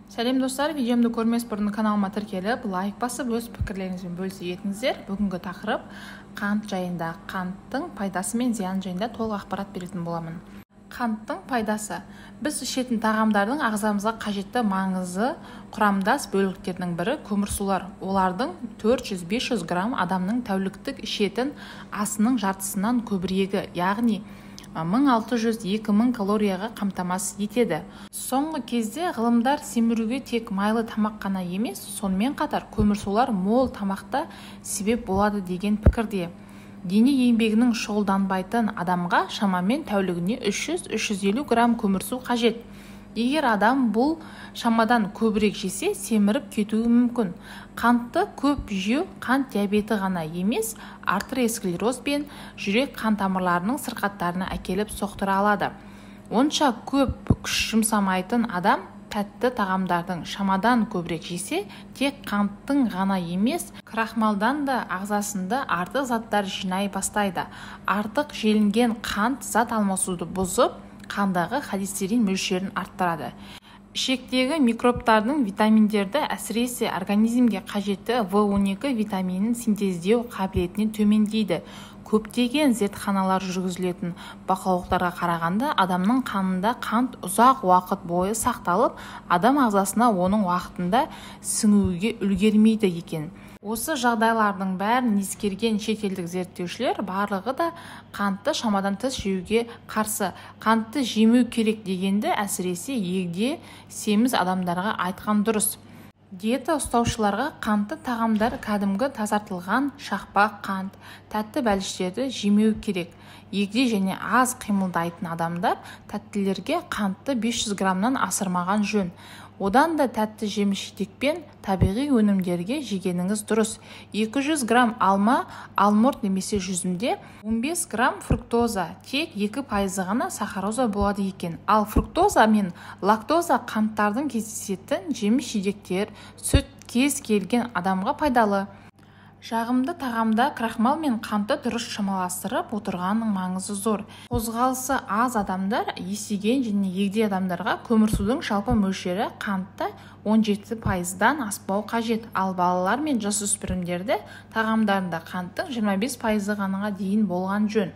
Сәлем достар, видеомды көрмес бұрын каналыма тіркеліп, лайк басып, өз пікірлеріңізбен бөлісе кетіңіздер. Бүгінгі тақырып қант жайында, қанттың пайдасы мен зияны жайында толық ақпарат беретін боламын. Қанттың пайдасы. Біз ішетін тағамдардың ағзамызға қажетті маңызы құрамдас бөліктердің бірі көмірсулар. Олардың 400-500 грамм адамның тәуліктік ішетін асының жартысынан көбірегі, яғни 1600-2000 калорияға қамтамасыз етеді. Соңғы кезде ғылымдар семіруге тек майлы тамақ қана емес, сонымен қатар көмірсулар мол тамақта себеп болады деген пікірде. Дене еңбегінің шұғылданбайтын адамға шамамен тәулігіне 300-350 грамм көмірсу қажет. Егер адам бұл шамадан көбірек жесе, семіріп кетуі мүмкін. Қантты көп жеу қант диабеті ғана емес, артеросклероз бен жүрек қан тамырларының сырқаттарына әкеліп соқтыра алады. Онша көп күш жұмсамайтын адам тәтті тағамдардың шамадан көбірек жесе, тек қанттың ғана емес, крахмалдан да ағзасында артық заттар жинай бастайды. Артық желінген қант зат алмасуды бұзып, қандағы холестерин мөлшерін арттырады. Ішектегі микробтардың витаминдерді, әсіресе организмге қажетті В12 витаминін синтездеу қабілетіне төмендейді. Көптеген зертханалар жүргізілетін бақылаулықтарға қарағанда, адамның қанында қант ұзақ уақыт бойы сақталып, адам ағзасына оның уақытында сіңуге үлгермейді екен. Осы жағдайлардың бәрін ескерген шетелдік зерттеушілер барлығы да қантты шамадан тыс жеуге қарсы. Қантты жемеу керек дегенді әсіресе егде семіз адамдарға айтқан дұрыс. Диета ұстаушыларға қантты тағамдар кәдімгі тазартылған шақпақ қант, тәтті бәліштерді жемеу керек. Егде және аз қимылдайтын адамдар тәттілерге қантты 500 граммнан асырмаған жөн. Одан да тәтті жеміс-жидек пен табиғи өнімдерге жегеніңіз дұрыс. 200 грамм алма, алмұрт немесе жүзімде 15 грамм фруктоза, тек 2% ғана сахароза болады екен. Ал фруктоза мен лактоза қанттардың кездесетін жеміс-жидектер, сүт кез келген адамға пайдалы. Жағымды тағамда крахмал мен қантты дұрыс шамаластырып отырғанның маңызы зор. Қозғалысы аз адамдар, есейген және егде адамдарға көмірсудың жалпы мөлшері қантта 17%-дан аспау қажет. Ал балалар мен жасөспірімдерді тағамдарында қанттың 25% ғанаға дейін болған жөн.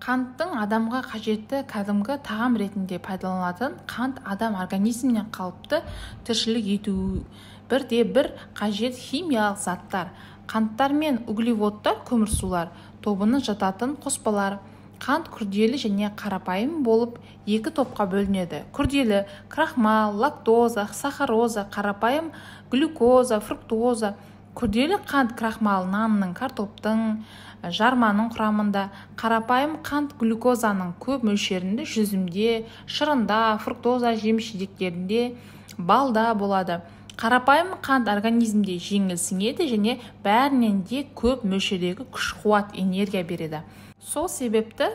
Қанттың адамға қажетті кәдімгі тағам ретінде пайдаланылатын қант адам организміне қалыпты тіршілік етуі бірде-бір қажет химиялық заттар. Қанттар мен углеводтар көмірсулар тобына жататын қоспалар. Қант күрделі және қарапайым болып екі топқа бөлінеді. Күрделі крахмал, лактоза, сахароза, қарапайым глюкоза, фруктоза. Күрделі қант крахмал нанның, картоптың, жарманың құрамында. Қарапайым қант глюкозаның көп мөлшерінде жүзімде, шырында, фруктоза жеміс-жидектерінде, балда болады. Қарапайым қант организмде жеңіл сіңеді және бәрінен де көп мөлшердегі күш-қуат энергия береді. Сол себепті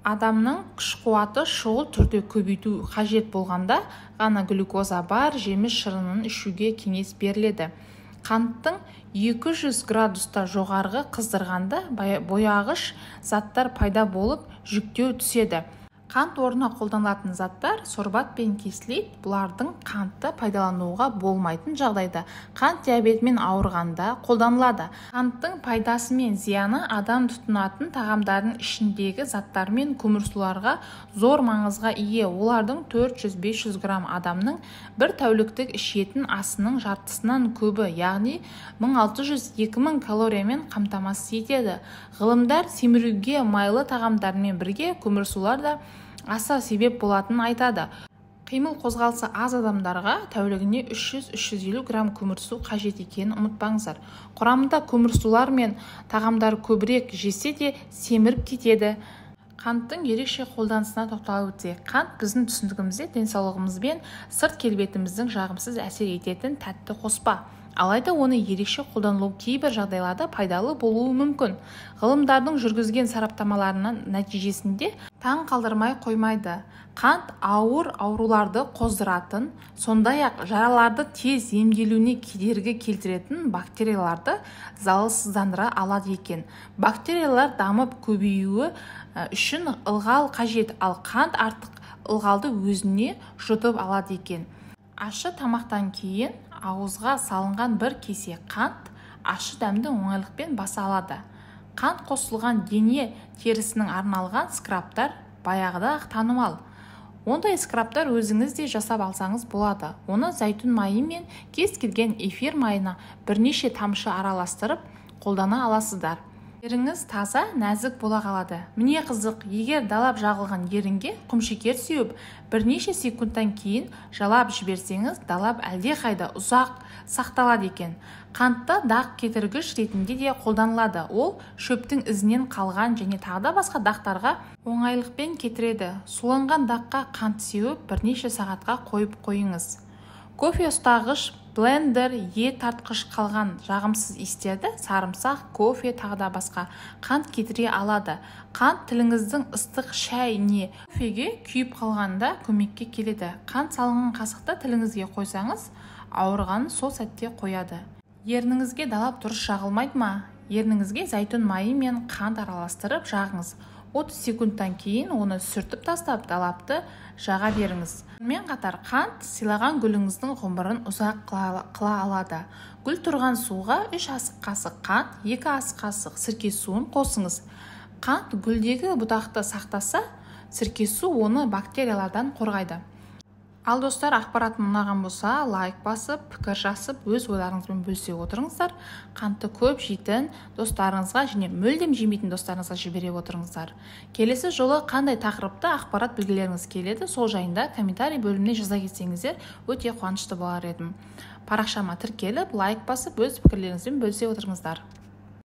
адамның күш-қуаты шұғыл түрде көбейту қажет болғанда ғана глюкоза бар жеміс шырынын ішуге кеңес беріледі. Қанттың 200 градуста жоғарғы қыздырғанда бояғыш заттар пайда болып жүктеу түседі. Қант орнына қолданылатын заттар сорбат пен кислит. Бұлардың қантты пайдалануға болмайтын жағдайда қант диабетімен ауырғанда қолданылады. Қанттың пайдасы мен зияны адам тұтынатын тағамдардың ішіндегі заттар мен көмірсуларға зор маңызға ие. Олардың 400-500 грамм адамның бір тәуліктік ішетін асының жартысынан көбі, яғни 1600-2000 калориямен қамтамасыз етеді. Ғылымдар семіруге майлы тағамдармен бірге көмірсулар да аса себеп болатынын айтады. Қимыл қозғалысы аз адамдарға тәулігіне 300-350 грамм көмірсу қажет екенін ұмытпаңыздар. Құрамында көмірсулар мен тағамдар көбірек жесе де семіріп кетеді. Қанттың ерекше қолданысына тоқталып өтсек, қант біздің түсінігімізде денсаулығымыз бен сырт келбетіміздің жағымсыз әсер ететін тәтті қоспа. Алайда оны ерекше қолданылу кейбір жағдайларда пайдалы болуы мүмкін. Ғылымдардың жүргізген сараптамаларының нәтижесінде таң қалдырмай қоймайды. Қант ауыр ауруларды қоздыратын, сондай-ақ жараларды тез емделуіне кедергі келтіретін бактерияларды залалсыздандыра алады екен. Бактериялар дамып көбеюі үшін ылғал қажет, ал қант артық ылғалды өзіне жұтып алады екен. Ащы тамақтан кейін ауызға салынған бір кесе қант ащы дәмді оңайлықпен баса алады. Қант қосылған дене терісінің арналған скрабтар баяғыда-ақ танымал. Ондай скрабтар өзіңіз де жасап алсаңыз болады. Оны зәйтүн майы мен кез келген эфир майына бірнеше тамшы араластырып қолдана аласыздар. Еріңіз таза, нәзік бола қалады. Міне қызық, егер далап жағылған ерінге құмшекер сеуіп, бірнеше секундтан кейін жалап жіберсеңіз, далап әлдеқайда ұзақ сақталады екен. Қантты дақ кетіргіш ретінде де қолданылады. Ол шөптің ізінен қалған және тағы да басқа дақтарға оңайлықпен кетіреді. Суланған даққа қант сеуіп, бірнеше сағатқа қойып қойыңыз. Кофе ұстағыш, блендер, тартқыш қалған жағымсыз иістерді сарымсақ, кофе тағы да басқа қант кетіре алады. Қант тіліңіздің ыстық шәй не кофеге күйіп қалғанда көмекке келеді. Қант салынған қасықты тіліңізге қойсаңыз, ауырғанын сол сәтте қояды. Ерніңізге далап дұрыс жағылмайды ма? Ерніңізге зәйтүн майы мен қант араластырып жағыңыз. 30 секундтан кейін оны сүртіп тастап далапты жаға беріңіз. Сонымен қатар қант сыйлаған гүліңіздің ғұмырын ұзақ қыла алады. Гүл тұрған суға 3 ас қасық қант, 2 ас қасық сірке суын қосыңыз. Қант гүлдегі бұтақты сақтаса, сірке су оны бактериялардан қорғайды. Ал достар, ақпаратым ұнаған болса, лайк басып, пікір жазып, өз ойларыңызбен бөлісе отырыңыздар. Қантты көп жейтін достарыңызға және мүлдем жемейтін достарыңызға жібере отырыңыздар. Келесі жолы қандай тақырыпта ақпарат білгілеріңіз келеді, сол жайында комментарий бөліміне жаза кетсеңіздер, өте қуанышты болар едім. Парақшама тіркеліп, лайк басып, өз пікірлеріңізбен бөлісе отырыңыздар.